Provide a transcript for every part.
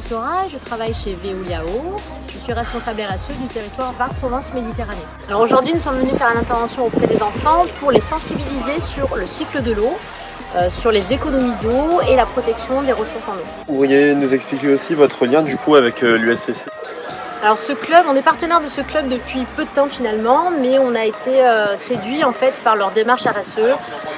Tortora, je travaille chez Veoliao. Je suis responsable RSE du territoire Var-Provence-Méditerranée. Alors aujourd'hui, nous sommes venus faire une intervention auprès des enfants pour les sensibiliser sur le cycle de l'eau, sur les économies d'eau et la protection des ressources en eau. Vous pourriez nous expliquer aussi votre lien du coup avec l'USCC? Alors ce club, on est partenaire de ce club depuis peu de temps finalement, mais on a été séduit en fait par leur démarche RSE,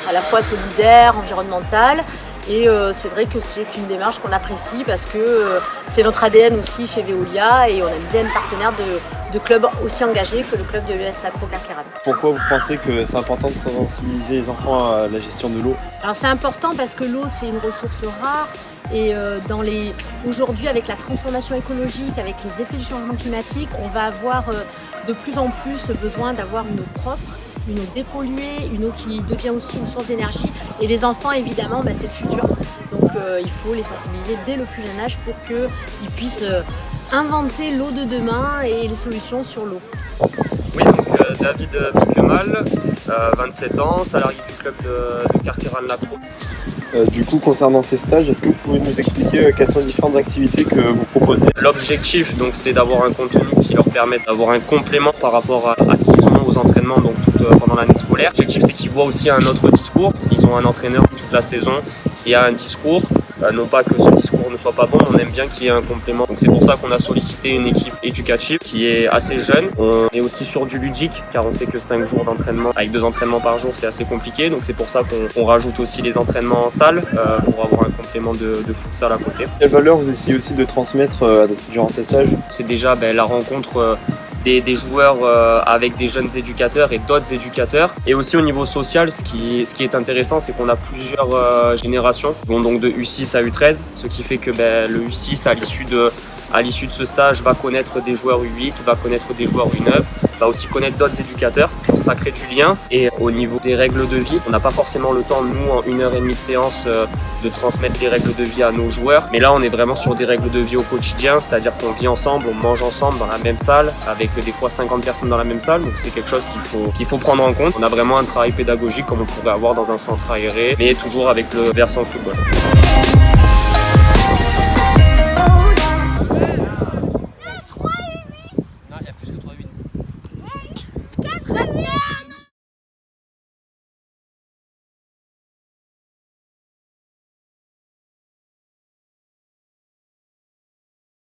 à la fois solidaire, environnementale. Et c'est vrai que c'est une démarche qu'on apprécie parce que c'est notre ADN aussi chez Veolia et on aime bien être partenaire de clubs aussi engagés que le club de l'US Accro Carqueiranne. Pourquoi vous pensez que c'est important de sensibiliser les enfants à la gestion de l'eau? Alors c'est important parce que l'eau c'est une ressource rare et aujourd'hui avec la transformation écologique, avec les effets du changement climatique, on va avoir de plus en plus besoin d'avoir une eau propre, une eau dépolluée, une eau qui devient aussi une source d'énergie. Et les enfants, évidemment, c'est le futur. Donc il faut les sensibiliser dès le plus jeune âge pour qu'ils puissent inventer l'eau de demain et les solutions sur l'eau. Oui, donc David Piquemal, 27 ans, salarié du club de Carqueiranne-Lacro. Du coup, concernant ces stages, est-ce que vous pouvez nous expliquer quelles sont les différentes activités que vous proposez? L'objectif, donc, c'est d'avoir un contenu qui leur permette d'avoir un complément par rapport à ce qu'ils ont aux entraînements donc, pendant l'année scolaire. L'objectif, c'est qu'ils voient aussi un autre discours. Ils ont un entraîneur toute la saison qui a un discours. Non pas que ce discours ne soit pas bon, on aime bien qu'il y ait un complément. Donc c'est pour ça qu'on a sollicité une équipe éducative qui est assez jeune. On est aussi sur du ludique car on sait que 5 jours d'entraînement, avec 2 entraînements par jour, c'est assez compliqué. Donc c'est pour ça qu'on rajoute aussi les entraînements en salle pour avoir un complément de futsal à côté. Quelles valeurs vous essayez aussi de transmettre durant ces stages? C'est déjà la rencontre des joueurs avec des jeunes éducateurs et d'autres éducateurs. Et aussi au niveau social, ce qui est intéressant, c'est qu'on a plusieurs générations, donc de U6 à U13, ce qui fait que le U6, à l'issue de ce stage, va connaître des joueurs U8, va connaître des joueurs U9, va aussi connaître d'autres éducateurs. Donc ça crée du lien. Et au niveau des règles de vie, on n'a pas forcément le temps, nous, en 1h30 de séance, de transmettre les règles de vie à nos joueurs. Mais là, on est vraiment sur des règles de vie au quotidien, c'est-à-dire qu'on vit ensemble, on mange ensemble dans la même salle, avec des fois 50 personnes dans la même salle. Donc c'est quelque chose qu'il faut prendre en compte. On a vraiment un travail pédagogique comme on pourrait avoir dans un centre aéré, mais toujours avec le versant football. Non, il y a plus que 3 8.